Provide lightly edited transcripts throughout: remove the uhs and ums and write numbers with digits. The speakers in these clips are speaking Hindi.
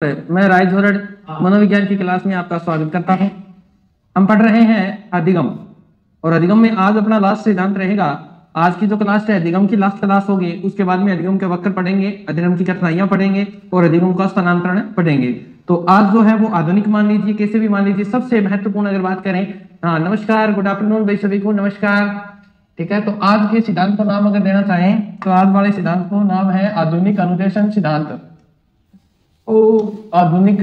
मैं रायझोरड़ मनोविज्ञान की क्लास में आपका स्वागत करता हूं। हम पढ़ रहे हैं अधिगम और अधिगम में आज अपना लास्ट सिद्धांत रहेगा। आज की जो क्लास है अधिगम की लास्ट क्लास होगी, उसके बाद में अधिगम के वक्र पढ़ेंगे, अधिगम की कठिनाइयां पढ़ेंगे और अधिगम का स्थानांतरण पढ़ेंगे। तो आज जो है वो आधुनिक मान लीजिए, कैसे भी मान लीजिए। सबसे महत्वपूर्ण अगर बात करें, हाँ नमस्कार, गुड आफ्टरनून भाई सभी को, नमस्कार। ठीक है, तो आज के सिद्धांत को नाम अगर देना चाहें तो आज वाले सिद्धांत को नाम है आधुनिक अनुदेशन सिद्धांत। आधुनिक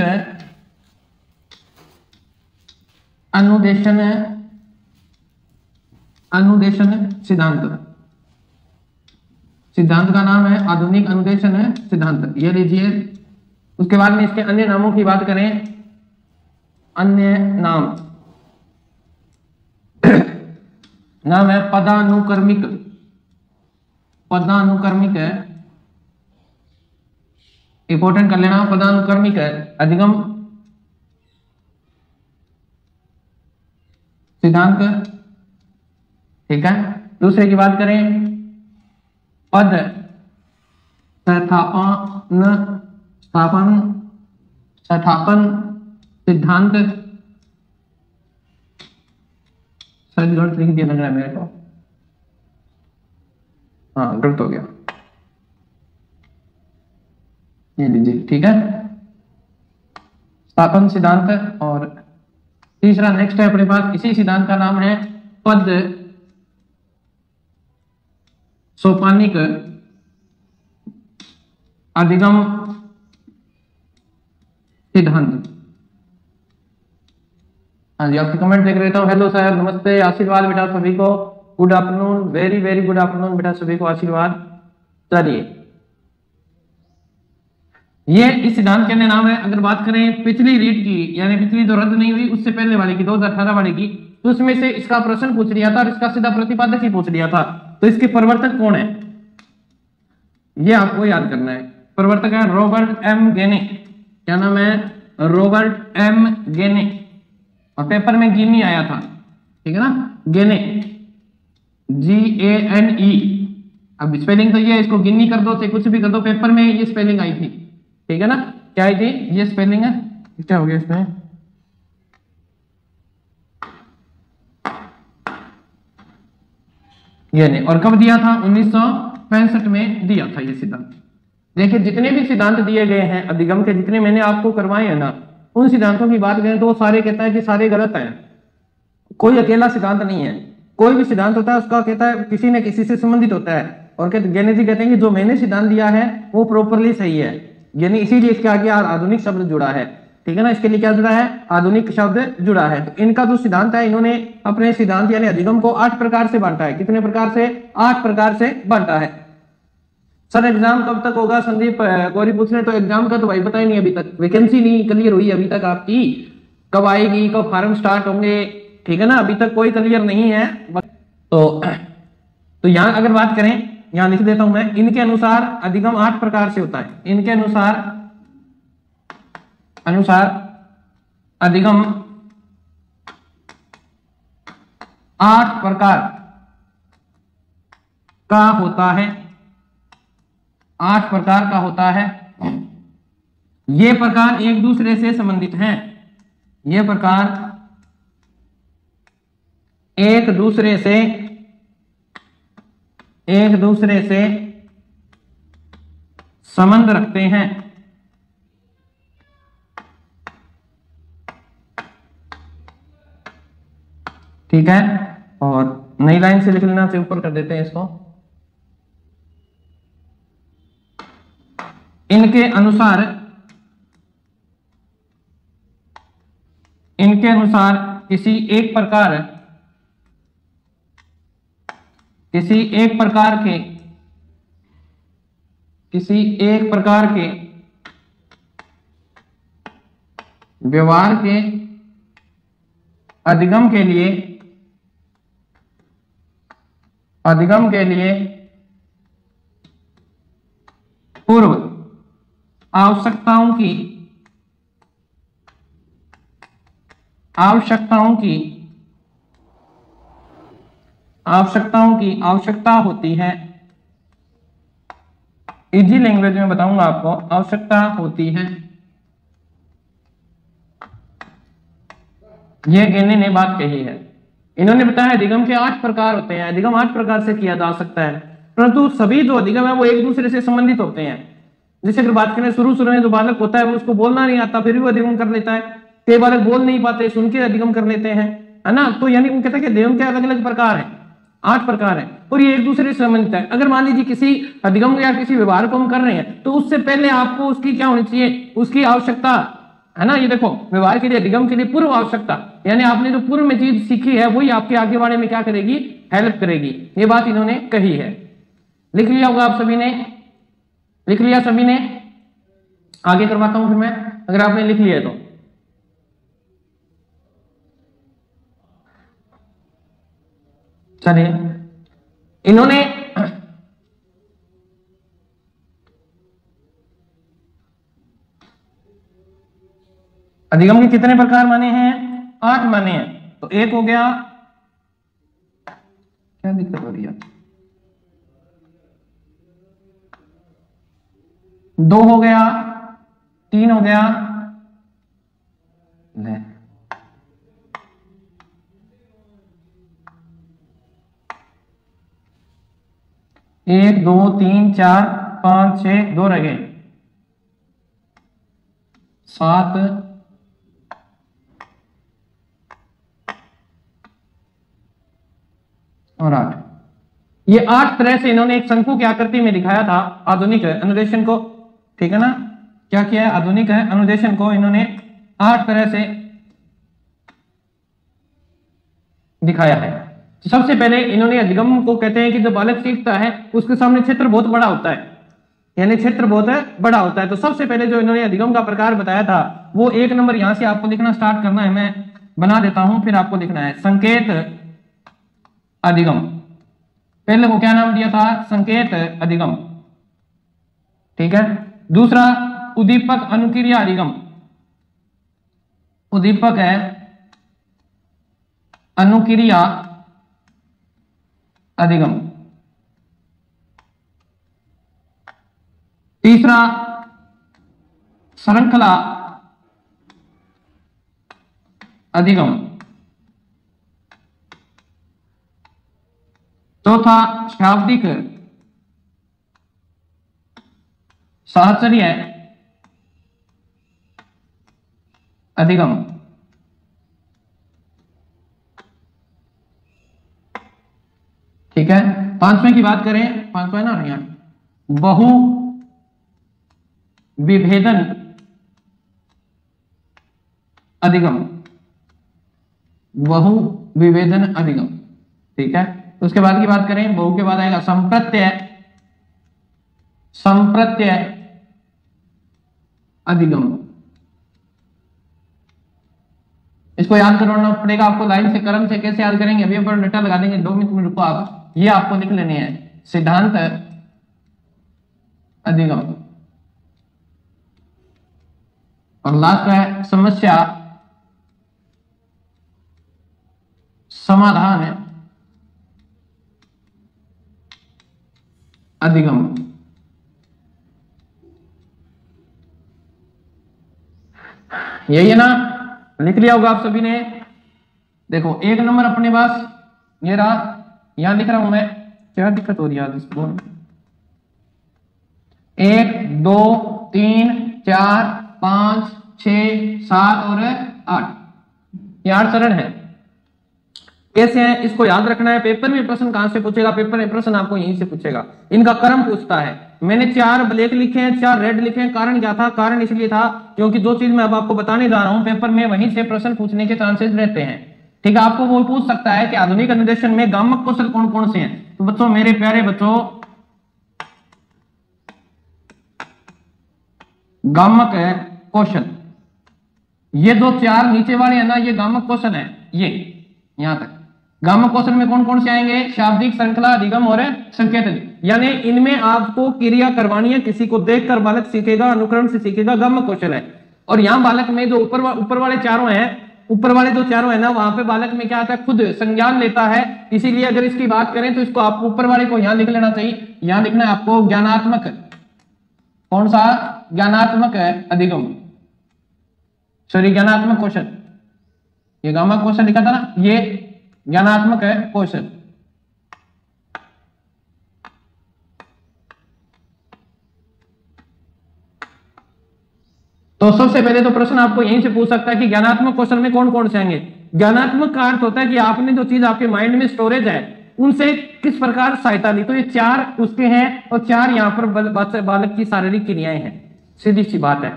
अनुदेशन सिद्धांत। सिद्धांत का नाम है आधुनिक अनुदेशन सिद्धांत, ये लीजिए। उसके बाद में इसके अन्य नामों की बात करें, अन्य नाम नाम है पदानुक्रमिक। पदानुक्रमिक है, इंपोर्टेंट कर लेना, पदानुक्रमिक है अधिगम सिद्धांत। ठीक है, दूसरे की बात करें, पद स्थापन सिद्धांत। सही गलत लिख दिया लग रहा है मेरे को, हाँ गलत हो गया, ये लीजिए। ठीक है, स्थापन सिद्धांत। और तीसरा नेक्स्ट है अपने पास, इसी सिद्धांत का नाम है पद सोपानिक अधिगम सिद्धांत। हाँ जी, आपकी कमेंट देख लेता हूँ। हेलो सर, नमस्ते, आशीर्वाद बेटा सभी को, good afternoon, very very good afternoon बेटा सभी को, आशीर्वाद। चलिए, ये इस सिद्धांत के अन्य नाम है। अगर बात करें पिछली रीट की, यानी पिछली जो रद्द नहीं हुई उससे पहले वाली की, 2018 वाली की, तो उसमें से इसका प्रश्न पूछ लिया था और इसका सीधा प्रतिपादक ही पूछ लिया था। तो इसके प्रवर्तक कौन है ये आपको याद करना है। प्रवर्तक है रॉबर्ट एम गेने। क्या नाम है? रॉबर्ट एम गेने। और पेपर में गिनी आया था, ठीक है ना, गेने, GANE। अब स्पेलिंग तो ये है, इसको गिनी कर दो, से कुछ भी कर दो, पेपर में ये स्पेलिंग आई थी, ठीक है ना। क्या आई थी? ये स्पेलिंग है। क्या हो गया इसमें? ये नहीं। और कब दिया था? 1965 में दिया था ये सिद्धांत। देखिए, जितने भी सिद्धांत दिए गए हैं अधिगम के, जितने मैंने आपको करवाए हैं ना, उन सिद्धांतों की बात करें तो सारे कहता है कि सारे गलत हैं। कोई अकेला सिद्धांत नहीं है। कोई भी सिद्धांत होता है उसका कहता है किसी न किसी से संबंधित होता है। और गेने जी कहते हैं कि जो मैंने सिद्धांत दिया है वो प्रॉपरली सही है, यानी इसीलिए इसके आगे आधुनिक शब्द जुड़ा है, ठीक है ना। इसके लिए क्या जुड़ा है? आधुनिक शब्द जुड़ा है। तो इनका जो सिद्धांत है, इन्होंने अपने सिद्धांत यानी अधिगम को 8 प्रकार से बांटा है। कितने प्रकार से? 8 प्रकार से बांटा है। सर एग्जाम कब तक होगा? संदीप गौरी पूछ रहे। तो एग्जाम का तो भाई पता ही नहीं, अभी तक वैकेंसी नहीं क्लियर हुई अभी तक आपकी, कब आएगी, कब फॉर्म स्टार्ट होंगे, ठीक है ना, अभी तक कोई क्लियर नहीं है। तो यहां अगर बात करें, यहां लिख देता हूं मैं, इनके अनुसार अधिगम 8 प्रकार से होता है। इनके अनुसार अधिगम 8 प्रकार का होता है। 8 प्रकार का होता है। ये प्रकार एक दूसरे से संबंधित हैं। ये प्रकार एक दूसरे से संबंध रखते हैं। ठीक है, और नई लाइन से लिख लेना, से ऊपर कर देते हैं इसको। इनके अनुसार किसी एक प्रकार के व्यवहार के अधिगम के लिए पूर्व आवश्यकताओं की आवश्यकता होती है। इजी लैंग्वेज में बताऊंगा आपको, आवश्यकता होती है। ये गेने ने बात कही है। इन्होंने बताया अधिगम के 8 प्रकार होते हैं, अधिगम 8 प्रकार से किया जा सकता है, परंतु सभी जो अधिगम है वो एक दूसरे से संबंधित होते हैं। जैसे अगर बात करें शुरू में जो बालक होता है वो उसको बोलना नहीं आता, फिर भी वो अधिगम कर लेता है। कई बालक बोल नहीं पाते, सुन के अधिगम कर लेते हैं, है ना। तो यानी वो कहते हैं कि अधिगम के अलग अलग प्रकार हैं, 8 प्रकार हैं, और ये एक दूसरे से संबंधित है। अगर मान लीजिए किसी अधिगम या किसी व्यवहार को हम कर रहे हैं तो उससे पहले आपको उसकी क्या होनी चाहिए, उसकी आवश्यकता, है ना। ये देखो व्यवहार के लिए, अधिगम के लिए पूर्व आवश्यकता, यानी आपने जो पूर्व में चीज सीखी है वही आपके आगे बढ़ने में क्या करेगी, हेल्प करेगी। ये बात इन्होंने कही है। लिख लिया होगा आप सभी ने, लिख लिया सभी ने। आगे करवाता हूं फिर मैं, अगर आपने लिख लिया तो। चलिए, इन्होंने अधिगम के कितने प्रकार माने हैं, 8 माने हैं। तो एक हो गया, क्या दिक्कत हो रही है, 2 हो गया, 3 हो गया, 1 2 3 4 5 6, 2 रह गए, 7 और 8। ये 8 तरह से इन्होंने एक शंकु की आकृति में दिखाया था आधुनिक अनुदेशन को, ठीक है ना। क्या किया है, आधुनिक अनुदेशन को इन्होंने 8 तरह से दिखाया है। सबसे पहले इन्होंने अधिगम को कहते हैं कि जब बालक सीखता है उसके सामने क्षेत्र बहुत बड़ा होता है, यानी क्षेत्र बहुत बड़ा होता है। तो सबसे पहले जो इन्होंने अधिगम का प्रकार बताया था वो 1 नंबर यहां से आपको लिखना स्टार्ट करना है, मैं बना देता हूं, फिर आपको लिखना है संकेत अधिगम। पहले को क्या नाम दिया था, संकेत अधिगम, ठीक है। दूसरा उद्दीपक अनुक्रिया अधिगम, उद्दीपक है अनुक्रिया अधिगम। तीसरा श्रृंखला अधिगम। चौथा शाब्दिक साहचर्य अधिगम। ठीक है। 5वें की बात करें, 5वां है ना यहाँ, बहु विभेदन अधिगम, बहु विभेदन अधिगम, ठीक है। उसके बाद की बात करें, बहु के बाद आएगा संप्रत्यय, संप्रत्यय अधिगम। इसको याद करना पड़ेगा आपको, लाइन से क्रम से कैसे याद करेंगे अभी अपन रटा लगा देंगे, 2 मिनट में रुको आप, ये आपको लिख लेने हैं। सिद्धांत अधिगम, और लास्ट है समस्या समाधान अधिगम। यही है ना, लिख लिया होगा आप सभी ने। देखो 1 नंबर अपने पास ये रहा, यहां लिख रहा हूं मैं, क्या दिक्कत हो रही है इसको, 1 2 3 4 5 6 7 और 8, ये 8 चरण है। कैसे हैं इसको याद रखना है। पेपर में प्रश्न कहां से पूछेगा, पेपर में प्रश्न आपको यहीं से पूछेगा, इनका क्रम पूछता है। मैंने 4 ब्लैक लिखे हैं, 4 रेड लिखे हैं। कारण क्या था, कारण इसलिए था क्योंकि जो चीज मैं अब आपको बताने जा रहा हूं पेपर में वहीं से प्रश्न पूछने के चांसेस रहते हैं, ठीक है। आपको वो पूछ सकता है कि आधुनिक अनुदेशन में गामक कौशल कौन कौन से हैं। तो बच्चों, मेरे प्यारे बच्चों, गामक कौशल, ये जो 4 नीचे वाले हैं ना, ये गामक कौशल है। ये यहां तक गामक कौशल में कौन कौन से आएंगे, शाब्दिक, श्रृंखला, अधिगम और संकेत। यानी इनमें आपको क्रिया करवानी है, किसी को देखकर बालक सीखेगा, अनुकरण से सीखेगा, गामक कौशल है। और यहाँ बालक में जो ऊपर वाले चारों हैं, ऊपर वाले जो चारों है ना, वहां पे बालक में क्या आता है, खुद संज्ञान लेता है। इसीलिए अगर इसकी बात करें तो इसको आपको ऊपर वाले को यहां लिख लेना चाहिए। यहां लिखना है आपको ज्ञानात्मक, कौन सा, ज्ञानात्मक अधिगम, सॉरी ज्ञानात्मक कौशल, ये गामा कौशल लिखा था ना, ये ज्ञानात्मक है कौशल। तो सबसे पहले तो प्रश्न आपको यहीं से पूछ सकता है कि ज्ञानात्मक कौशल में कौन कौन से आएंगे। ज्ञानात्मक का अर्थ होता है कि आपने जो चीज आपके माइंड में स्टोरेज है उनसे किस प्रकार सहायता ली। तो ये 4 उसके हैं और 4 यहाँ पर बालक की शारीरिक क्रियाएं हैं, सीधी सी बात है।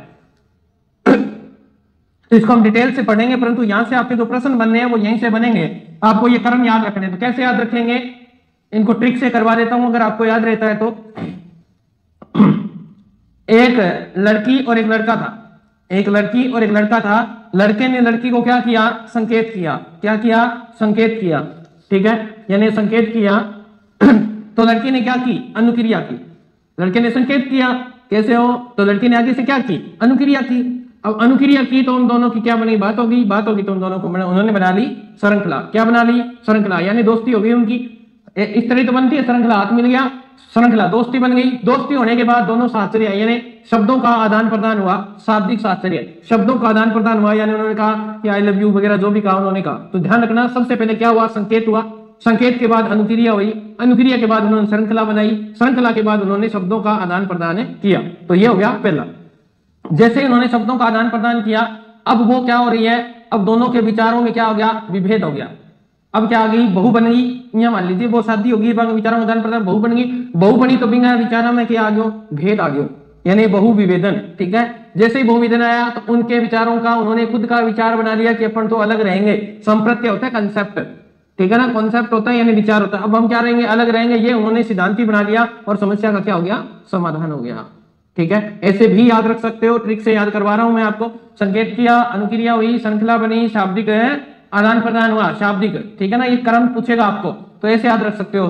तो इसको हम डिटेल से पढ़ेंगे, परंतु यहां से आपके जो प्रश्न बनने हैं वो यहीं से बनेंगे। आपको ये क्रम याद रखने, तो कैसे याद रखेंगे, इनको ट्रिक से करवा देता हूं अगर आपको याद रहता है तो। एक लड़की और एक लड़का था, एक लड़की और एक लड़का था। लड़के ने लड़की को क्या किया, संकेत किया। क्या किया, संकेत किया, ठीक है, यानी संकेत किया। तो लड़की ने क्या की, अनुक्रिया की। लड़के ने संकेत किया, कैसे हो, तो लड़की ने आगे से क्या की, अनुक्रिया की। अब अनुक्रिया की तो उन दोनों की क्या बनी, बात होगी। बात होगी तो उन दोनों को उन्होंने बना ली श्रृंखला। क्या बना ली, श्रृंखला, यानी दोस्ती हो गई उनकी। इस तरह तो बनती है श्रृंखला, हाथ मिल गया, श्रृंखला, दोस्ती बन गई। दोस्ती होने के बाद दोनों शास्त्रीय यानी शब्दों का आदान प्रदान हुआ, शाब्दिक शास्त्रीय शब्दों का आदान प्रदान हुआ, यानी उन्होंने कहा कि आई लव यू वगैरह जो भी कहा उन्होंने कहा। तो ध्यान रखना, सबसे पहले क्या हुआ, संकेत हुआ। संकेत के बाद अनुक्रिया हुई, अनुक्रिया के बाद उन्होंने श्रृंखला बनाई, श्रृंखला के बाद उन्होंने शब्दों का आदान प्रदान किया। तो ये हो गया पहला। जैसे उन्होंने शब्दों का आदान प्रदान किया, अब वो क्या हो रही है, अब दोनों के विचारों में क्या हो गया, विभेद हो गया। अब क्या आ गई, बहु बन गई। यहाँ मान लीजिए वो शादी होगी, विचारों में आदान प्रदान, बहु बन गई। बहु बनी तो बिना विचारों में क्या आ गया, भेद आ गया, यानी बहु विभेदन, ठीक है। जैसे ही बहु विभेदन आया तो उनके विचारों का उन्होंने खुद का विचार बना लिया कि अपन तो अलग रहेंगे। संप्रत्यय होता है कंसेप्ट, ठीक है ना, कॉन्सेप्ट होता है यानी विचार होता है। अब हम क्या रहेंगे, अलग रहेंगे, ये उन्होंने सिद्धांति बना लिया और समस्या का क्या हो गया, समाधान हो गया, ठीक है। ऐसे भी याद रख सकते हो, ट्रिक से याद करवा रहा हूं मैं आपको। संकेत किया, अनुक्रिया हुई, श्रृंखला बनी, शाब्दिक आदान प्रदान हुआ, शाब्दिक, ठीक है ना, ये क्रम पूछेगा आपको, तो ऐसे याद रख सकते हो।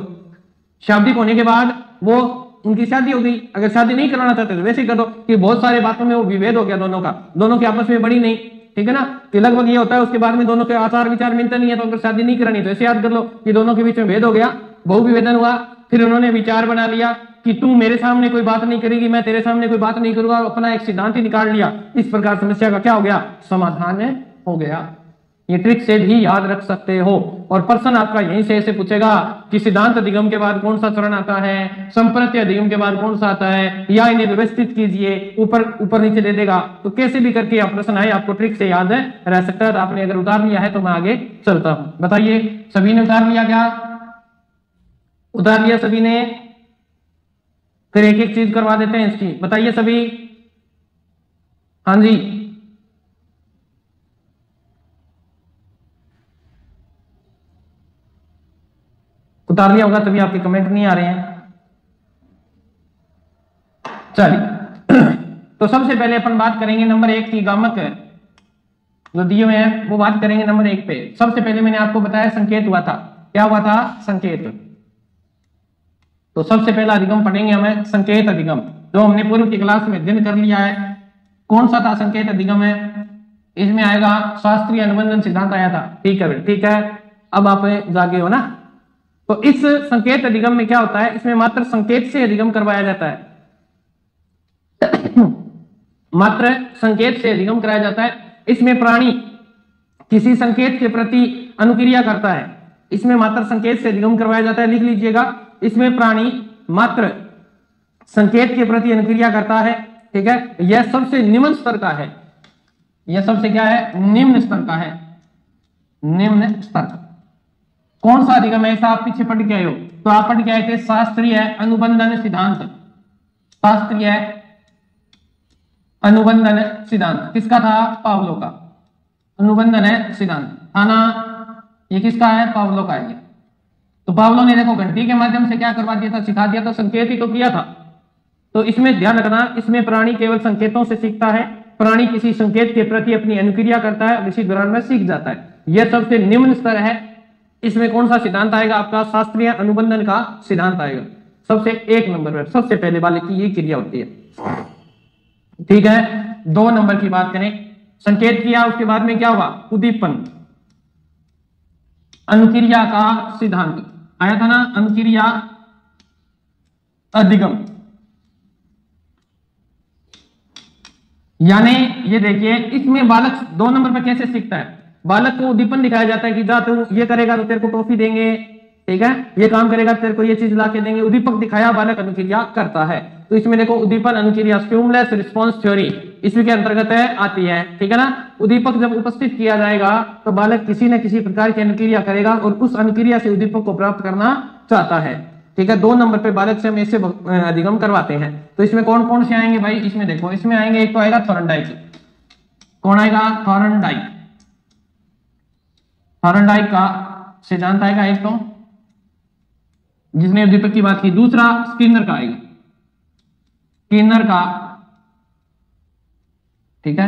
शाब्दिक होने के बाद वो उनकी शादी हो गई। अगर शादी नहीं कराना चाहते तो वैसे ही कर दो कि बहुत सारे बातों में वो विभेद हो गया दोनों का, दोनों की आपस में बड़ी नहीं, ठीक है ना, कि लगभग ये होता है उसके बाद में दोनों के आचार विचार मिलते नहीं है, तो अगर शादी नहीं करानी तो ऐसे याद कर लो कि दोनों के बीच में भेद हो गया, बहु विभेदन हुआ। फिर उन्होंने विचार बना लिया कि तू मेरे सामने कोई बात नहीं करेगी, मैं तेरे सामने कोई बात नहीं करूंगा, अपना एक सिद्धांत ही निकाल लिया। इस प्रकार समस्या का क्या हो गया, समाधान हो गया। ये ट्रिक से भी याद रख सकते हो। और प्रश्न आपका यहीं से ऐसे पूछेगा कि सिद्धांत अधिगम के बाद कौन सा चरण आता है, संप्रत्यय अधिगम के बाद कौन सा आता है, या इन्हें व्यवस्थित कीजिए, ऊपर नीचे दे देगा। तो कैसे भी करके आप प्रश्न आए, आपको ट्रिक से याद रह सकता है। तो आपने अगर उतार लिया है तो मैं आगे चलता हूं। बताइए, सभी ने उतार लिया क्या, उतार लिया सभी ने? फिर एक एक चीज करवा देते हैं इसकी, बताइए सभी। हाँ जी, उतार लिया होगा तभी आपके कमेंट नहीं आ रहे हैं। चलिए, तो सबसे पहले अपन बात करेंगे नंबर 1 की, गामक जो दिए हुए हैं वो बात करेंगे नंबर 1 पे। सबसे पहले मैंने आपको बताया संकेत हुआ था। क्या हुआ था, संकेत। तो सबसे पहला अधिगम पढ़ेंगे हमें, संकेत अधिगम, जो हमने पूर्व की क्लास में अध्ययन कर लिया है। कौन सा था संकेत अधिगम है, इसमें आएगा शास्त्रीय अनुबंधन सिद्धांत आया था, ठीक है, ठीक है। अब आप जागे हो ना। तो इस संकेत अधिगम में क्या होता है, इसमें मात्र संकेत से अधिगम करवाया जाता है, मात्र संकेत से अधिगम कराया जाता है। इसमें प्राणी किसी संकेत के प्रति अनुक्रिया करता है, इसमें मात्र संकेत से अधिगम करवाया जाता है। लिख लीजिएगा, इसमें प्राणी मात्र संकेत के प्रति अनुक्रिया करता है, ठीक है। यह सबसे निम्न स्तर का है, यह सबसे क्या है, निम्न स्तर का है, निम्न स्तर। कौन सा अधिगम है, ऐसा आप पीछे पढ़ के आए हो, तो आप पढ़ के आए थे शास्त्रीय अनुबंधन सिद्धांत। शास्त्रीय अनुबंधन सिद्धांत किसका था, पावलो का। अनुबंधन सिद्धांत था ना, ये किसका है, पावलो का है। तो पावलो ने देखो घंटी के माध्यम से क्या करवा दिया था, सिखा दिया था, संकेत ही तो किया था। तो इसमें ध्यान रखना, इसमें प्राणी केवल संकेतों से सीखता है, प्राणी किसी संकेत के प्रति अपनी अनुक्रिया करता है, इसी दौरान में सीख जाता है। यह सबसे निम्न स्तर है। इसमें कौन सा सिद्धांत आएगा, आपका शास्त्रीय अनुबंधन का सिद्धांत आएगा सबसे 1 नंबर पर। सबसे पहले वाले की ये क्रिया होती है, ठीक है। 2 नंबर की बात करें, संकेत किया, उसके बाद में क्या हुआ, उद्दीपन, अनुक्रिया का सिद्धांत आया था ना, अनुक्रिया अधिगम। यानी ये देखिए, इसमें बालक 2 नंबर पर कैसे सीखता है, बालक को उद्दीपन दिखाया जाता है कि जा तू ये करेगा तो तेरे को टॉफी देंगे, ठीक है, ये काम करेगा तो तेरे को ये चीज ला के देंगे। उद्दीपक दिखाया, बालक अनुक्रिया करता है। तो इसमें देखो उद्दीपन अनुक्रिया स्टिमुलस रिस्पॉन्स थ्योरी इसी के अंतर्गत आती है, ठीक है ना। उद्दीपक जब उपस्थित किया जाएगा तो बालक किसी न किसी प्रकार की अनुक्रिया करेगा और उस अनुक्रिया से उद्दीपक को प्राप्त करना चाहता है, ठीक है। 2 नंबर पे बालक से हम ऐसे अधिगम करवाते हैं। तो इसमें कौन कौन से आएंगे भाई, इसमें देखो, इसमें आएंगे, एक तो आएगा थॉर्नडाइक। कौन आएगा? थॉर्नडाइक। थॉर्नडाइक का सिद्धांत आएगा एक तो, जिसने उद्दीपक की बात की। दूसरा स्किनर का आएगा, स्किनर का, ठीक है,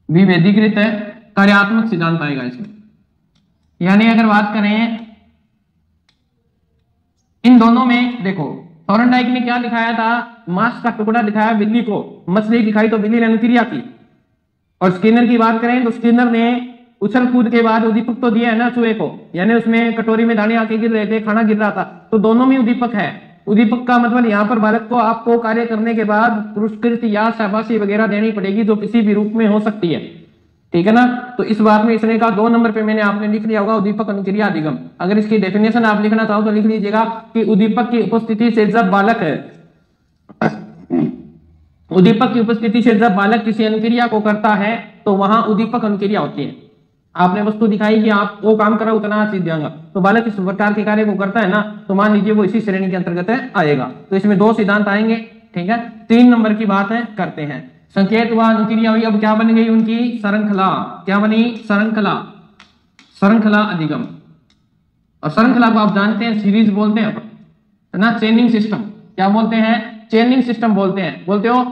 विभेदीकृत कार्यात्मक सिद्धांत आएगा इसमें। यानी अगर बात करें इन दोनों में, देखो थॉर्नडाइक ने क्या दिखाया था, मांस का टुकड़ा दिखाया बिल्ली को, मछली दिखाई तो बिल्ली ने अनुक्रिया की। और स्किनर की बात करें तो स्किनर ने उछल कूद के बाद उद्दीपक तो दिया है ना चूहे को, यानी उसमें कटोरी में दाने आके गिर रहे थे, खाना गिर रहा था, तो दोनों में उद्दीपक है। उद्दीपक का मतलब यहाँ पर बालक को आपको कार्य करने के बाद पुरस्कृत या शाबाशी वगैरह देनी पड़ेगी, जो किसी भी रूप में हो सकती है, ठीक है ना। तो इस बात में इसने कहा 2 नंबर पे मैंने आपने लिख लिया होगा उद्दीपक अनुक्रिया अधिगम। अगर इसकी डेफिनेशन आप लिखना चाहो तो लिख लीजिएगा कि उद्दीपक की उपस्थिति से जब बालक उद्दीपक की उपस्थिति से जब बालक किसी अनुक्रिया को करता है तो वहां उद्दीपक अनुक्रिया होती है। आपने वस्तु दिखाई कि आप वो काम करा उतना चीज देंगे, तो बालक इस प्रकार के कार्य को करता है ना, तो मान लीजिए वो इसी श्रेणी के अंतर्गत आएगा। तो इसमें 2 सिद्धांत आएंगे, ठीक है। 3 नंबर की बात है करते हैं, संकेत व अनुक्रिया हुई। अब क्या बन गई उनकी? श्रृंखला। क्या बनी? श्रृंखला। श्रृंखला अधिगम। और श्रृंखला को आप जानते हैं सीरीज बोलते हैं, है ना, चेनिंग सिस्टम। क्या बोलते हैं? चेनिंग सिस्टम बोलते हैं, बोलते हो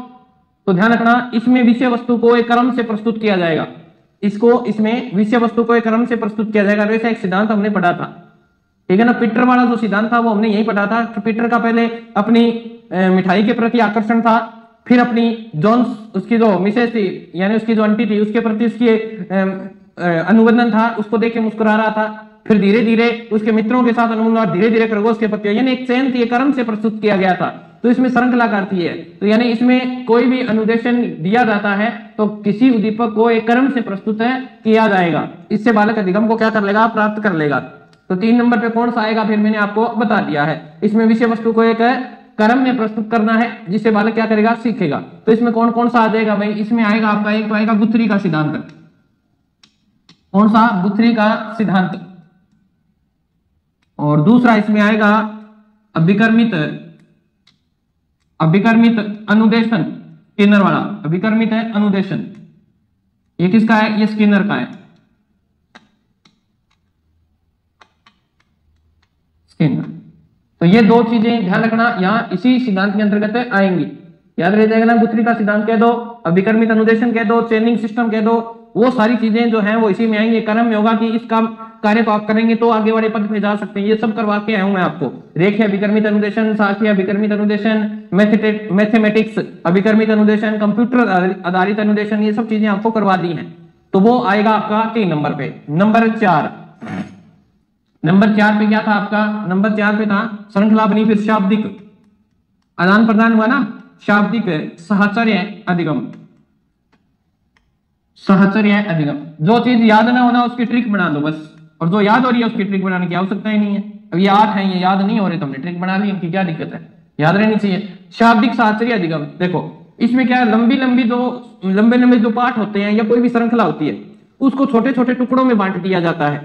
तो ध्यान रखना। इसमें विषय वस्तु को एक क्रम से प्रस्तुत किया जाएगा, इसमें विषय वस्तु को एक क्रम से प्रस्तुत किया जाएगा। वैसा एक सिद्धांत हमने पढ़ा था, ठीक है ना। पीटर वाला जो सिद्धांत था वो हमने यही पढ़ा था कि पीटर का पहले अपनी मिठाई के प्रति आकर्षण था, फिर अपनी जॉन्स, उसकी जो मिसेस थी यानी उसकी जो आंटी थी, उसके प्रति उसकी अनुबंधन था, उसको देख के मुस्कुरा रहा था। फिर धीरे धीरे उसके मित्रों के साथ अनुबंधन, धीरे धीरे खरगोश के प्रति, यानी एक चयन थी, एक क्रम से प्रस्तुत किया गया था। तो इसमें श्रृंखला करती है। तो यानी इसमें कोई भी अनुदेशन दिया जाता है तो किसी उद्दीपक को एक क्रम से प्रस्तुत किया जाएगा, इससे बालक अधिगम को क्या कर लेगा? प्राप्त कर लेगा। तो 3 नंबर पे कौन सा आएगा? फिर मैंने आपको बता दिया है। इसमें विषय वस्तु को एक क्रम में प्रस्तुत करना है, जिससे बालक क्या करेगा? सीखेगा। तो इसमें कौन कौन सा आ जाएगा भाई? इसमें आएगा आपका, एक तो आएगा गुथरी का सिद्धांत। कौन सा? गुथरी का सिद्धांत। और दूसरा इसमें आएगा अभिकर्मित अनुदेशन, स्किनर वाला अभिकर्मित है अनुदेशन। ये किसका है? ये स्किनर का है, स्किनर। तो ये 2 चीजें ध्यान रखना, यहां इसी सिद्धांत के अंतर्गत आएंगी। याद रह जाएगा ना, गुथरी का सिद्धांत कह दो, अभिकर्मित अनुदेशन कह दो, चेनिंग सिस्टम कह दो, वो सारी चीजें जो हैं वो इसी में आएंगे। क्रम में होगा कि इस काम कार्य को आप करेंगे तो आगे वाले पद पे जा सकते हैं। ये सब करवा के आया हूं मैं आपको। रेखीय अभिकर्मित अनुदेशन, सांख्यिक अभिकर्मित अनुदेशन, मैथमेटिक्स अभिकर्मित अनुदेशन, कंप्यूटर आधारित अनुदेशन, ये सब चीजें आपको करवा दी हैं। तो वो आएगा आपका 3 नंबर पे। नंबर 4 पे क्या था आपका? नंबर 4 पे था श्रृंखला बनी, फिर शाब्दिक आदान प्रदान हुआ ना, शाब्दिक साहचर्य अधिगम। साहचर्य अधिगम, जो चीज याद ना होना उसकी ट्रिक बना दो बस, और जो याद हो रही है उसकी ट्रिक बनाने की आवश्यकता ही नहीं है। अब ये 8 है, ये याद नहीं हो रहे तो हमने ट्रिक बना ली, इनकी क्या दिक्कत है? याद रहनी चाहिए। शाब्दिक साहचर्य अधिगम, देखो इसमें क्या है, लंबे जो पाठ होते हैं या कोई भी श्रृंखला होती है उसको छोटे छोटे टुकड़ों में बांट दिया जाता है,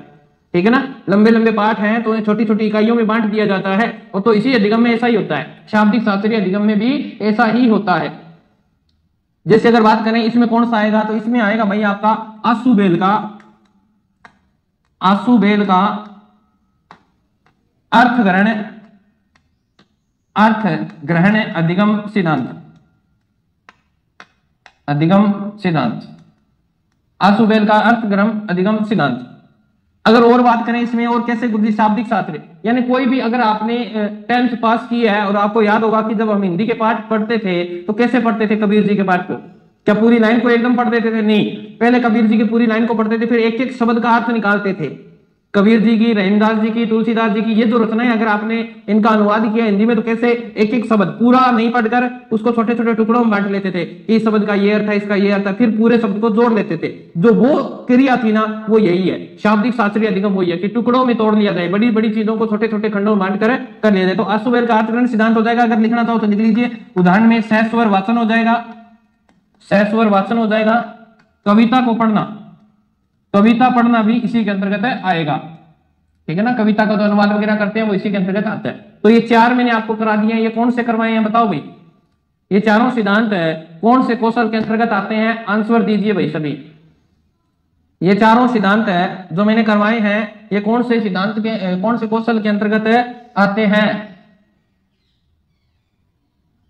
ठीक है ना। लंबे पाठ हैं तो छोटी छोटी इकाइयों में बांट दिया जाता है, और तो इसी अधिगम में ऐसा ही होता है। शाब्दिक साहचर्य अधिगम में भी ऐसा ही होता है। जैसे अगर बात करें इसमें कौन सा आएगा, तो इसमें आएगा भाई आपका आसुबेल का अर्थ ग्रहण अधिगम सिद्धांत। आसुबेल का अर्थ ग्रहण अधिगम सिद्धांत। अगर और बात करें इसमें और कैसे गुजरी शाब्दिक शास्त्र, यानी कोई भी अगर आपने 10th पास की है और आपको याद होगा कि जब हम हिंदी के पाठ पढ़ते थे तो कैसे पढ़ते थे कबीर जी के पाठ को? क्या पूरी लाइन को एकदम पढ़ देते थे? नहीं, पहले कबीर जी की पूरी लाइन को पढ़ते थे, फिर एक एक शब्द का अर्थ निकालते थे। कबीर जी की, रहीमदास जी की, तुलसीदास जी की, ये जो रचनाएं अगर आपने इनका अनुवाद किया हिंदी में तो कैसे एक एक शब्द पूरा नहीं पढ़कर उसको छोटे छोटे टुकड़ों में बांट लेते थे। इस शब्द का ये अर्थ है, इसका ये अर्थ है, फिर पूरे शब्द को जोड़ लेते थे। जो वो क्रिया थी ना वो यही है, शाब्दिक शास्त्रीय अधिगम वही है कि टुकड़ों में तोड़ लिया जाए, बड़ी बड़ी चीजों को छोटे छोटे खंडों में बांट कर लिया जाए। तो अश्वमेध का अर्थग्रहण सिद्धांत हो जाएगा। अगर लिखना था तो लिख लीजिए। उदाहरण में सहस्वर वाचन हो जाएगा, सहस्वर वाचन हो जाएगा। कविता को पढ़ना, कविता पढ़ना भी इसी के अंतर्गत आएगा, ठीक है ना। कविता का जो अनुवाद वगैरह करते हैं वो इसी के अंतर्गत आता है। तो ये चार मैंने आपको करा दिए हैं। ये कौन से करवाए हैं बताओ भाई? ये चारों सिद्धांत है कौन से कौशल के अंतर्गत आते हैं? आंसर दीजिए भाई सभी। ये चारों सिद्धांत है जो मैंने करवाए हैं ये कौन से सिद्धांत के, कौन से कौशल के अंतर्गत आते हैं?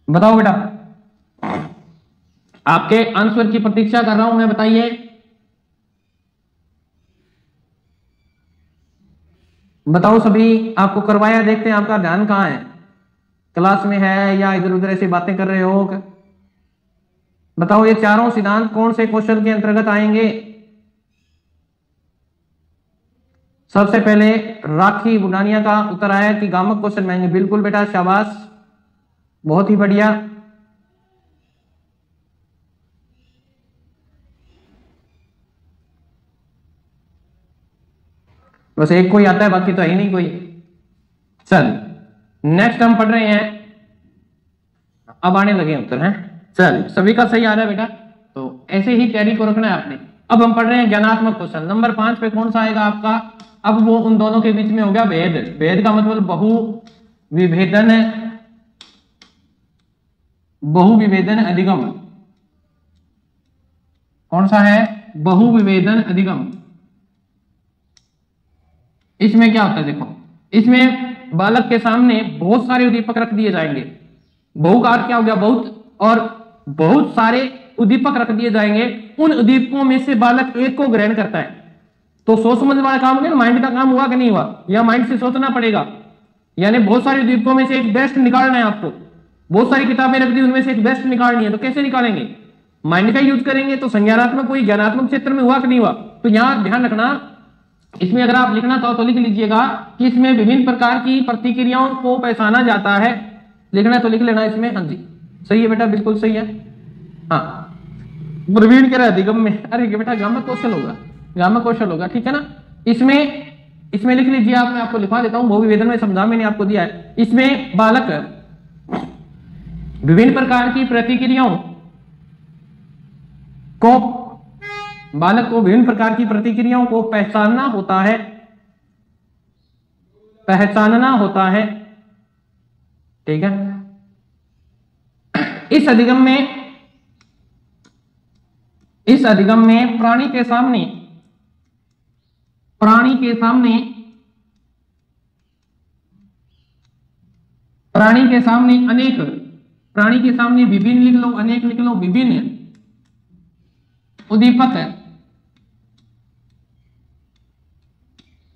बताओ बेटा, आपके आंसर की प्रतीक्षा कर रहा हूं मैं, बताइए। बताओ सभी, आपको करवाया, देखते हैं आपका ध्यान कहां है, क्लास में है या इधर उधर ऐसी बातें कर रहे हो? बताओ ये चारों सिद्धांत कौन से क्वेश्चन के अंतर्गत आएंगे? सबसे पहले राखी बुढ़ानिया का उत्तर आया कि गामक क्वेश्चन में आएंगे। बिल्कुल बेटा, शाबाश, बहुत ही बढ़िया। बस एक कोई आता है, बाकी तो है ही नहीं कोई। चल नेक्स्ट हम पढ़ रहे हैं, अब आने लगे उत्तर हैं। चल सभी का सही आ रहा है बेटा, तो ऐसे ही कैरी को रखना है आपने। अब हम पढ़ रहे हैं ज्ञानात्मक क्वेश्चन। नंबर 5 पे कौन सा आएगा आपका? अब वो उन दोनों के बीच में हो गया भेद। भेद का मतलब बहु विभेदन, बहु विभेदन अधिगम। कौन सा है? बहु विभेदन अधिगम। इसमें क्या होता है देखो, इसमें बालक के सामने बहुत सारे उद्दीपक रख दिए जाएंगे। बहु का अर्थ क्या हो गया? बहुत, और बहुत सारे उद्दीपक रख दिए जाएंगे। उन उद्दीपकों में से बालक एक को ग्रहण करता है। तो सोच समझ वाला काम हो, माइंड का काम हुआ कि नहीं हुआ? या माइंड से सोचना पड़ेगा, यानी बहुत सारे उद्दीपकों में से एक बेस्ट निकालना है आपको। बहुत सारी किताबें रख दी, उनमें से एक बेस्ट निकालनी है, तो कैसे निकालेंगे? माइंड का यूज करेंगे। तो संज्ञानात्मक कोई ज्ञानात्मक क्षेत्र में हुआ कि नहीं हुआ? तो यहां ध्यान रखना, इसमें अगर आप लिखना चाहो तो लिख लीजिएगा कि इसमें विभिन्न प्रकार की प्रतिक्रियाओं को पहचाना जाता है। लिखना है तो लिख लेना इसमें। हाँ जी सही है बेटा, बिल्कुल सही है। हाँ प्रवीण कह रहा है अधिगम में, अरे बेटा गामक कौशल होगा, गामक कौशल होगा, ठीक है ना। इसमें लिख लीजिए आप, मैं आपको लिखवा देता हूं, बहुविवेदन में समझा मैंने आपको दिया है। इसमें बालक विभिन्न प्रकार की प्रतिक्रियाओं को, बालक को विभिन्न प्रकार की प्रतिक्रियाओं को पहचानना होता है, पहचानना होता है, ठीक है। इस अधिगम में प्राणी के सामने अनेक, प्राणी के सामने विभिन्न लिख लो, अनेक लिख लो, विभिन्न उद्दीपक है।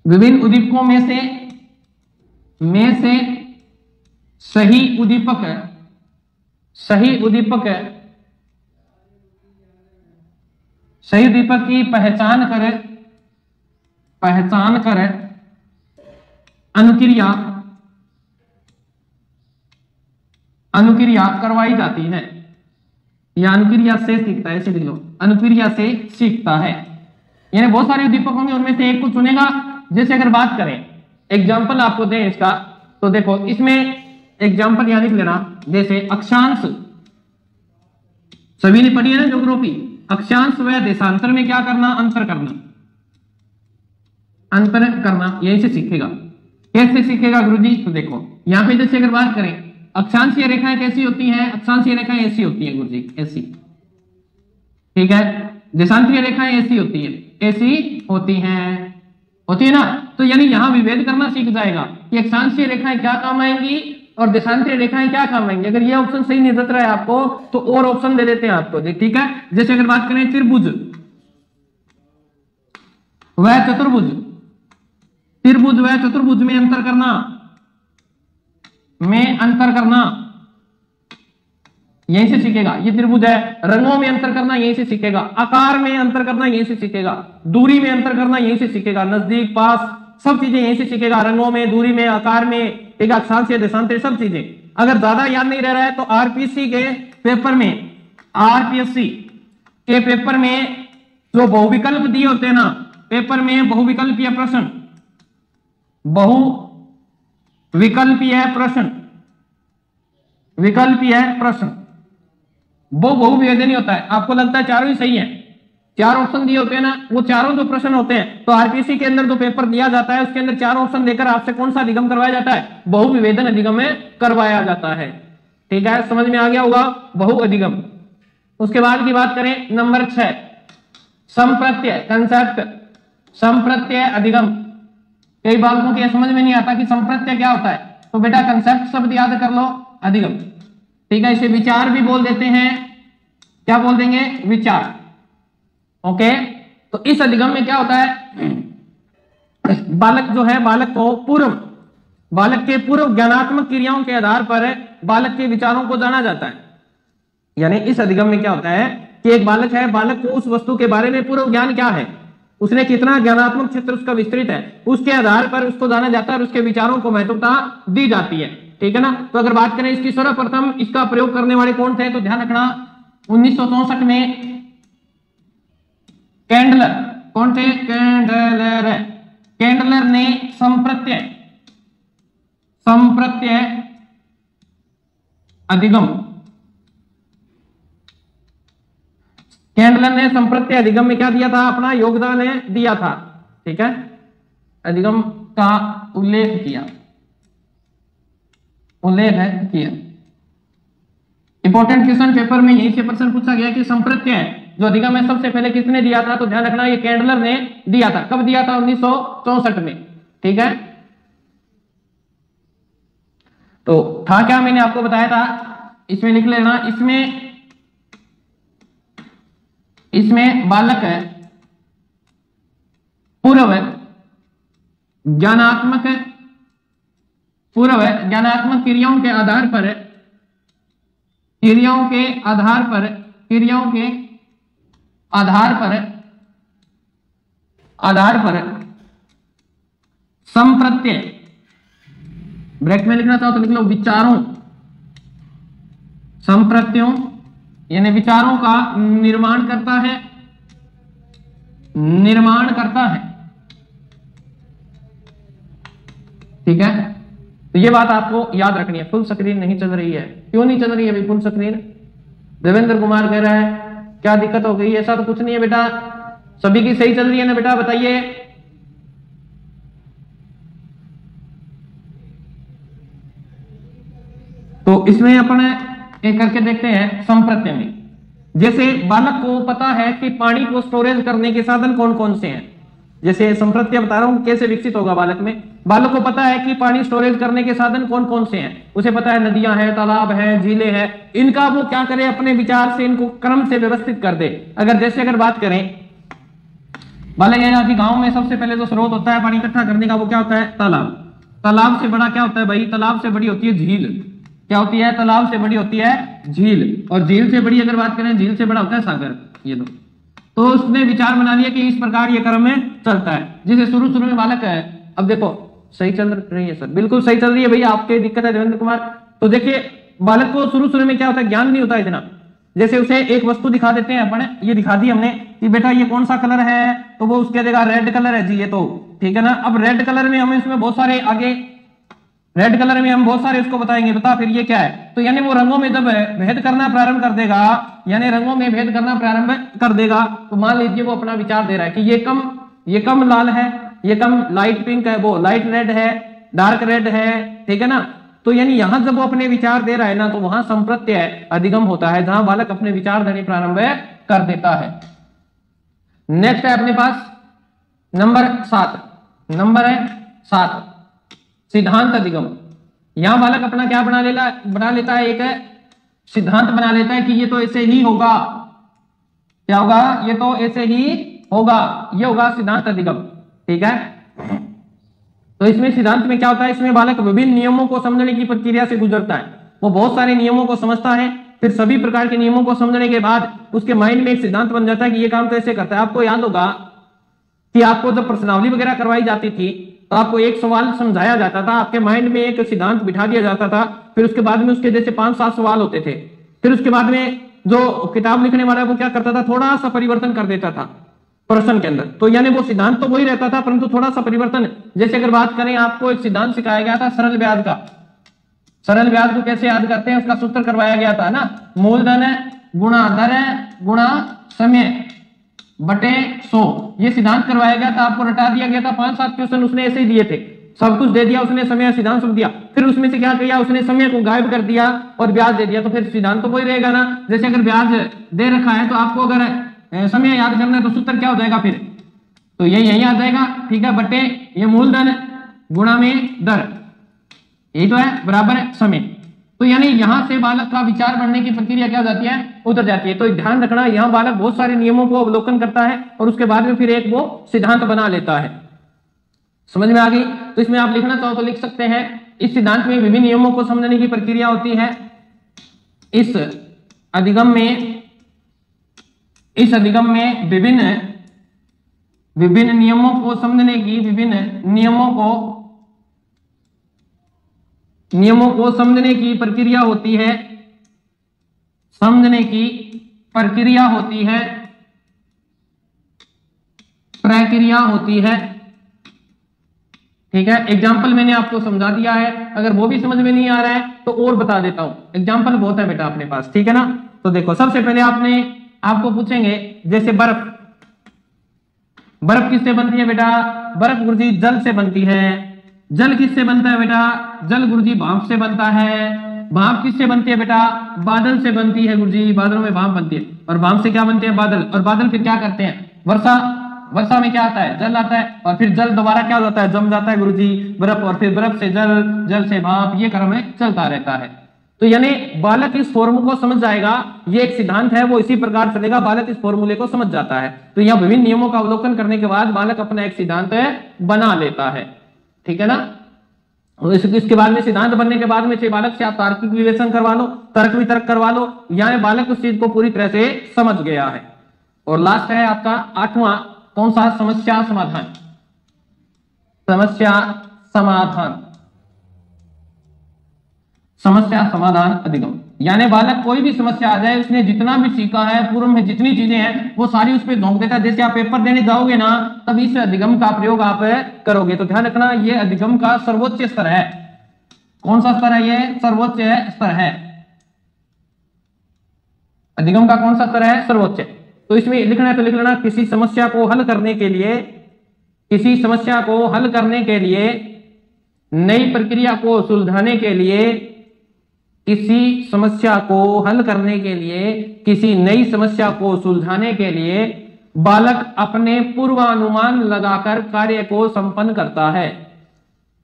विभिन्न उद्दीपकों में से सही उद्दीपक है, सही उद्दीपक की पहचान कर अनुक्रिया करवाई जाती है, या अनुक्रिया से सीखता है, ऐसे लिख लो, अनुक्रिया से सीखता है। यानी बहुत सारे उद्दीपक होंगे, उनमें से एक को चुनेगा। जैसे अगर बात करें, एग्जाम्पल आपको दें इसका, तो देखो इसमें एग्जाम्पल यहां लिख लेना। जैसे अक्षांश, सभी ने पढ़ी है ना ज्योग्राफी, अक्षांश व देशांतर में क्या करना? अंतर करना, यही से सीखेगा। कैसे सीखेगा गुरुजी? तो देखो यहां पे जैसे अगर बात करें, अक्षांशीय रेखाएं कैसी होती हैं? अक्षांशीय रेखाएं ऐसी होती हैं गुरुजी, ऐसी, ठीक है। देशांतरीय रेखाएं ऐसी होती है, ऐसी होती है ना। तो यानी यहां विभेद करना सीख जाएगा कि अक्षांशीय रेखाएं क्या काम आएंगी और देशांतरीय रेखाएं क्या काम आएंगी। अगर ये ऑप्शन सही नहीं लग रहा है आपको तो और ऑप्शन दे देते हैं आपको, ठीक है। जैसे अगर बात करें त्रिभुज व चतुर्भुज, त्रिभुज व चतुर्भुज में अंतर करना, यहीं से सीखेगा। ये त्रिभुज है, रंगों में अंतर करना यहीं से सीखेगा, आकार में अंतर करना यहीं से सीखेगा, दूरी में अंतर करना यहीं से सीखेगा, नजदीक पास सब चीजें यहीं से सीखेगा, रंगों में, दूरी में, आकार में, ठीक है, अक्षांश, देशांतर, सब चीजें। अगर ज्यादा याद नहीं रह रहा है तो आरपीएससी के पेपर में, आरपीएससी के पेपर में जो बहुविकल्प दिए होते हैं ना, पेपर में बहुविकल्पीय प्रश्न, बहुविकल्पीय प्रश्न, विकल्पीय प्रश्न, वो बहुविवेदनीय होता है। आपको लगता है चारों ही सही है, चार ऑप्शन दिए होते हैं ना, वो चारों जो प्रश्न होते हैं, तो आरपीसी के अंदर जो पेपर दिया जाता है उसके अंदर चार ऑप्शन देकर आपसे कौन सा अधिगम करवाया जाता है? बहु विवेदन अधिगम में करवाया जाता है। ठीक है, समझ में आ गया होगा, बहु अधिगम। उसके बाद की बात करें, नंबर 6, संप्रत्यय, कंसेप्ट, संप्रत्यय अधिगम। कई बालकों के समझ में नहीं आता कि संप्रत्यय क्या होता है, तो बेटा कंसेप्ट शब्द याद कर लो, अधिगम। ठीक है, इसे विचार भी बोल देते हैं, क्या बोल देंगे? विचार। ओके, तो इस अधिगम में क्या होता है, बालक जो है, बालक को बालक के पूर्व ज्ञानात्मक क्रियाओं के आधार पर बालक के विचारों को जाना जाता है। यानी इस अधिगम में क्या होता है कि एक बालक है, बालक को उस वस्तु के बारे में पूर्व ज्ञान क्या है, उसने कितना ज्ञानात्मक क्षेत्र उसका विस्तृत है, उसके आधार पर उसको जाना जाता है और उसके विचारों को महत्वता दी जाती है। ठीक है ना। तो अगर बात करें इसकी, सर्वप्रथम इसका प्रयोग करने वाले कौन थे, तो ध्यान रखना 1964 में कैंडलर, कौन थे? कैंडलर ने संप्रत्यय अधिगम, कैंडलर ने संप्रत्यय अधिगम में क्या दिया था? अपना योगदान दिया था। ठीक है, अधिगम का उल्लेख किया। इंपॉर्टेंट क्वेश्चन पेपर में यही से प्रश्न पूछा गया कि संप्रत्यय जो अधिगम है सबसे पहले किसने दिया था, तो ध्यान रखना ये कैंडलर ने दिया था। कब दिया था? 1964 में। ठीक है, तो था क्या, मैंने आपको बताया था, इसमें लिख लेना, इसमें बालक है पूर्व ज्ञानात्मक क्रियाओं के आधार पर संप्रत्यय, ब्रैकेट में लिखना चाहो तो लिख लो विचारों, संप्रत्ययों यानी विचारों का निर्माण करता है। ठीक है, तो ये बात आपको याद रखनी है। फुल स्क्रीन नहीं चल रही है, क्यों नहीं चल रही है भाई फुल स्क्रीन? देवेंद्र कुमार कह रहा है क्या दिक्कत हो गई? ऐसा तो कुछ नहीं है बेटा, सभी की सही चल रही है ना बेटा, बताइए। तो इसमें अपन एक करके देखते हैं संप्रत्यय में। जैसे बालक को पता है कि पानी को स्टोरेज करने के साधन कौन कौन से हैं, जैसे संप्रत्यय बता रहा हूं कैसे विकसित होगा बालक में। बालक को पता है कि पानी स्टोरेज करने के साधन कौन कौन से हैं, उसे पता है नदियां हैं, तालाब हैं, झीलें हैं। इनका वो क्या करे, अपने विचार से इनको क्रम से व्यवस्थित कर दे। अगर बात करें, बालक कहेगा कि गांव में सबसे पहले जो स्रोत होता है पानी इकट्ठा करने का वो क्या होता है? तालाब। तालाब से बड़ा क्या होता है भाई? तालाब से बड़ी होती है झील। क्या होती है? तालाब से बड़ी होती है झील। और झील से बड़ी अगर बात करें, झील से बड़ा होता है सागर। ये तो उसने विचार बना लिया कि इस प्रकार ये क्रम में चलता है। जिसे शुरू में बालक है, अब देखो सही चल रही है सर, बिल्कुल सही चल रही है भैया, आपके दिक्कत है देवेंद्र कुमार। तो देखिए बालक को शुरू में क्या होता है, ज्ञान नहीं होता इतना। जैसे उसे एक वस्तु दिखा देते हैं अपन, ये दिखा दी हमने कि बेटा ये कौन सा कलर है, तो वो उसके देगा रेड कलर है जी ये तो, ठीक है ना। अब रेड कलर में हम इसमें बहुत सारे आगे रेड कलर में हम बहुत सारे उसको बताएंगे, बता फिर ये क्या है। तो यानी वो रंगों में जब भेद करना प्रारंभ कर देगा, तो मान लीजिए वो अपना विचार दे रहा है कि ये कम लाल है, ये कम लाइट पिंक है, वो लाइट रेड है, डार्क रेड है, ठीक है ना। तो यानी यहां जब वो अपने विचार दे रहा है ना, तो वहां संप्रत्यय अधिगम होता है, जहां बालक अपने विचार देने प्रारंभ कर देता है। नेक्स्ट है अपने पास नंबर 7 सिद्धांत अधिगम। यहां बालक अपना क्या बना लेता है, एक सिद्धांत बना लेता है कि ये तो ऐसे ही होगा। क्या होगा? ये तो ऐसे ही होगा, ये होगा सिद्धांत अधिगम। ठीक है, तो इसमें सिद्धांत में क्या होता है, इसमें बालक विभिन्न नियमों को समझने की प्रक्रिया से गुजरता है। वो बहुत सारे नियमों को समझता है, फिर सभी प्रकार के नियमों को समझने के बाद उसके माइंड में एक सिद्धांत बन जाता है कि ये काम तो ऐसे करता है। आपको याद होगा कि आपको जब प्रश्नावली वगैरह करवाई जाती थी तो आपको एक सवाल समझाया जाता था, आपके माइंड में एक सिद्धांत बिठा दिया जाता था, फिर उसके बाद में उसके जैसे 5-7 सवाल होते थे, फिर उसके बाद में जो किताब लिखने वाला है वो क्या करता था, थोड़ा सा परिवर्तन कर देता था प्रश्न के अंदर। तो यानी वो सिद्धांत तो वही रहता था परंतु थोड़ा सा परिवर्तन। जैसे अगर बात करें, आपको एक सिद्धांत सिखाया गया था सरल ब्याज का। सरल ब्याज को कैसे याद करते हैं, उसका सूत्र करवाया गया था ना, मूलधन गुणा दर गुणा समय बटे 100, ये सिद्धांत करवाया गया था, आपको रटा दिया गया था। 5-7 क्वेश्चन उसने ऐसे ही दिए थे, सब कुछ दे दिया उसने, समय सिद्धांत सब दिया, फिर उसमें से क्या किया उसने, समय को गायब कर दिया और ब्याज दे दिया। तो फिर सिद्धांत तो वही रहेगा ना। जैसे अगर ब्याज दे रखा है तो आपको अगर समय याद करना है तो सूत्र क्या हो जाएगा फिर, तो यही आ जाएगा, ठीक है, बटे ये मूलधन गुणा में दर, यही तो है, बराबर समय। तो यानी यहां से बालक का विचार बढ़ने की प्रक्रिया क्या हो जाती है, उतर जाती है। तो ध्यान रखना, यहां बालक बहुत सारे नियमों को अवलोकन करता है और उसके बाद में फिर एक वो सिद्धांत बना लेता है। समझ में आ गई? तो इसमें आप लिखना चाहो तो लिख सकते हैं, इस सिद्धांत में विभिन्न नियमों को समझने की प्रक्रिया होती है। इस अधिगम में विभिन्न नियमों को समझने की, विभिन्न नियमों को समझने की प्रक्रिया होती है, ठीक है। एग्जाम्पल मैंने आपको समझा दिया है, अगर वो भी समझ में नहीं आ रहा है तो और बता देता हूं, एग्जाम्पल बहुत है बेटा अपने पास, ठीक है ना। तो देखो, सबसे पहले आपको पूछेंगे, जैसे बर्फ किससे बनती है बेटा, बर्फ गुरुजी जल से बनती है। जल किससे बनता है बेटा, जल गुरुजी भाप से बनता है। भाप किससे बनती है बेटा, बादल से बनती है गुरुजी, बादलों में भाप बनती है, और भाप से क्या बनते हैं, बादल, और बादल फिर क्या करते हैं, वर्षा में क्या आता है, जल आता है, और फिर जल दोबारा क्या हो जाता है, जम जाता है गुरुजी, बर्फ, और फिर बर्फ से जल, जल से भाप, ये क्रम में चलता रहता है। तो यानी बालक इस फॉर्मूले को समझ जाएगा, ये एक सिद्धांत है, वो इसी प्रकार चलेगा, बालक इस फॉर्मूले को समझ जाता है। तो यह विभिन्न नियमों का अवलोकन करने के बाद बालक अपना एक सिद्धांत बना लेता है, ठीक है ना। और इसके बाद में सिद्धांत बनने के बाद में चाहे बालक से आप तार्किक विवेचन करवा लो, तर्क वितर्क करवा लो, यहाँ बालक उस चीज को पूरी तरह से समझ गया है। और लास्ट है आपका 8वां, कौन सा, समस्या समाधान अधिगम। यानी बालक कोई भी समस्या आ जाए, उसने जितना भी सीखा है, पूर्व में जितनी चीजें हैं वो सारी उस पर झोंक देता है। जैसे आप पेपर देने जाओगे ना, तब इस अधिगम का प्रयोग आप करोगे। तो ध्यान रखना, ये अधिगम का सर्वोच्च स्तर है। कौन सा स्तर है, ये सर्वोच्च स्तर है। अधिगम का कौन सा स्तर है, सर्वोच्च। तो इसमें लिखना है तो लिख लेना, किसी समस्या को हल करने के लिए, नई प्रक्रिया को सुलझाने के लिए, किसी नई समस्या को सुलझाने के लिए बालक अपने पूर्वानुमान लगाकर कार्य को संपन्न करता है।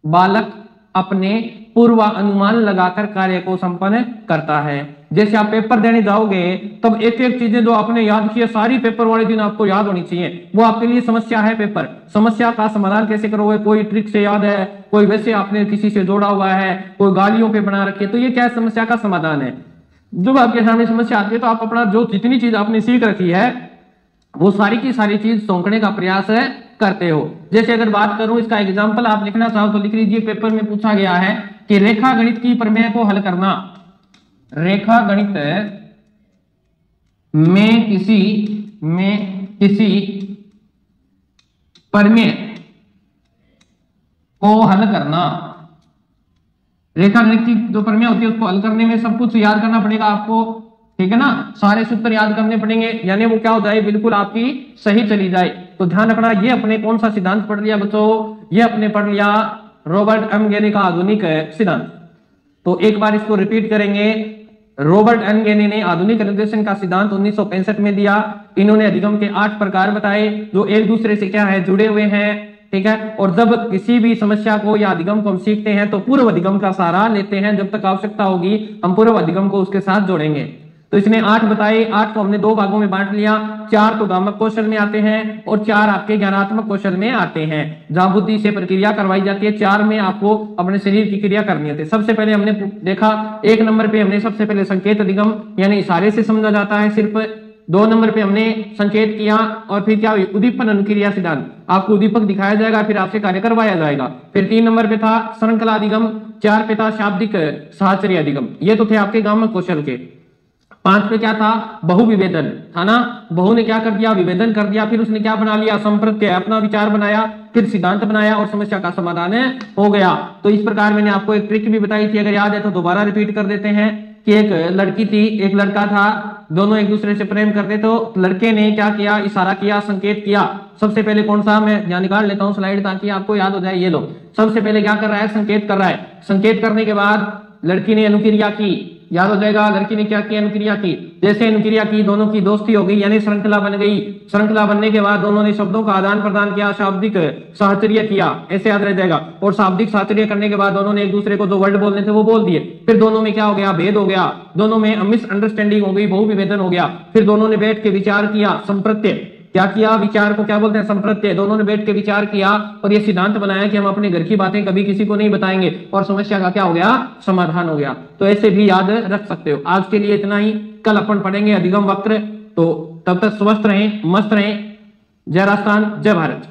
बालक अपने पूर्वानुमान लगाकर कार्य को संपन्न करता है। जैसे आप पेपर देने जाओगे तब एक एक चीजें जो आपने याद की है सारी पेपर वाले दिन आपको याद होनी चाहिए, वो आपके लिए समस्या है। पेपर समस्या का समाधान कैसे करोगे, कोई ट्रिक से याद है, कोई वैसे आपने किसी से जोड़ा हुआ है, कोई गालियों पे बना रखी है, तो ये क्या समस्या का समाधान है। जब आपके सामने समस्या आती है तो आप अपना जो जितनी चीज आपने सीख रखी है वो सारी की सारी चीज सौंपने का प्रयास करते हो। जैसे अगर बात करूं, इसका एग्जाम्पल आप लिखना चाहो तो लिख लीजिए। पेपर में पूछा गया है कि रेखा गणित की प्रमेय को हल करना। रेखा गणित में किसी प्रमेय को हल करना। रेखा गणित की जो प्रमेय होती है उसको हल करने में सब कुछ याद करना पड़ेगा आपको, ठीक है ना। सारे सूत्र याद करने पड़ेंगे, यानी वो क्या हो जाए, बिल्कुल आपकी सही चली जाए। तो ध्यान रखना, ये अपने कौन सा सिद्धांत पढ़ लिया बच्चों, ये अपने पढ़ लिया रॉबर्ट एम गेनी का आधुनिक सिद्धांत। तो एक बार इसको रिपीट करेंगे। रॉबर्ट एम गेनी ने आधुनिक निर्देशन का सिद्धांत 1965 में दिया। इन्होंने अधिगम के 8 प्रकार बताए जो एक दूसरे से क्या है, जुड़े हुए हैं, ठीक है। और जब किसी भी समस्या को या अधिगम को हम सीखते हैं तो पूर्व अधिगम का सहारा लेते हैं। जब तक आवश्यकता होगी हम पूर्व अधिगम को उसके साथ जोड़ेंगे। तो इसने 8 बताए, 8 को हमने 2 भागों में बांट लिया। 4 तो गामक कौशल में आते हैं और 4 आपके ज्ञानात्मक कौशल में आते हैं, जहां बुद्धि से प्रक्रिया करवाई जाती है। 4 में आपको अपने शरीर की क्रिया करनी होती है। सबसे पहले हमने देखा 1 नंबर पे हमने सबसे पहले संकेत अधिगम यानी इशारे से समझा जाता है सिर्फ, 2 नंबर पे हमने संकेत किया और फिर क्या हुई, उद्दीपन अनुक्रिया सिद्धांत, आपको उद्दीपक दिखाया जाएगा फिर आपसे कार्य करवाया जाएगा। फिर 3 नंबर पे था श्रृंखला अधिगम, 4 पे था शाब्दिक साहचर्य अधिगम, ये तो थे आपके गांव कौशल के। 5 पे क्या था, बहु विभेदन था ना, बहु ने क्या कर दिया, विभेदन कर दिया, फिर उसने क्या बना लिया, संप्रत्यय, अपना विचार बनाया, फिर सिद्धांत बनाया और समस्या का समाधान हो गया। तो इस प्रकार मैंने आपको एक ट्रिक भी बताई थी, अगर याद है तो दोबारा रिपीट कर देते हैं कि एक लड़की थी, एक लड़का था, दोनों एक दूसरे से प्रेम करते, तो लड़के ने क्या किया, इशारा किया, संकेत किया। सबसे पहले कौन सा, मैं यहाँ निकाल लेता हूँ स्लाइड ताकि आपको याद हो जाए, ये लो, सबसे पहले क्या कर रहा है, संकेत कर रहा है। संकेत करने के बाद लड़की ने अनुक्रिया की, याद हो जाएगा, लड़की ने क्या किया, अनुक्रिया की। जैसे अनुक्रिया की, दोनों की दोस्ती हो गई, यानी श्रृंखला बन गई। श्रृंखला बनने के बाद दोनों ने शब्दों का आदान प्रदान किया, शाब्दिक साहचर्य किया, ऐसे याद रह जाएगा। और शाब्दिक साहचर्य करने के बाद दोनों ने एक दूसरे को 2 वर्ड बोलने थे वो बोल दिए। फिर दोनों में क्या हो गया, भेद हो गया, दोनों में मिसअंडरस्टैंडिंग हो गई, बहु विभेदन हो गया। फिर दोनों ने बैठ के विचार किया, संप्रत्यय, क्या किया, विचार को क्या बोलते हैं, संप्रत्यय। दोनों ने बैठ के विचार किया और ये सिद्धांत बनाया कि हम अपने घर की बातें कभी किसी को नहीं बताएंगे, और समस्या का क्या हो गया, समाधान हो गया। तो ऐसे भी याद रख सकते हो। आज के लिए इतना ही, कल अपन पढ़ेंगे अधिगम वक्र। तो तब तक स्वस्थ रहें, मस्त रहें। जय राजस्थान, जय भारत।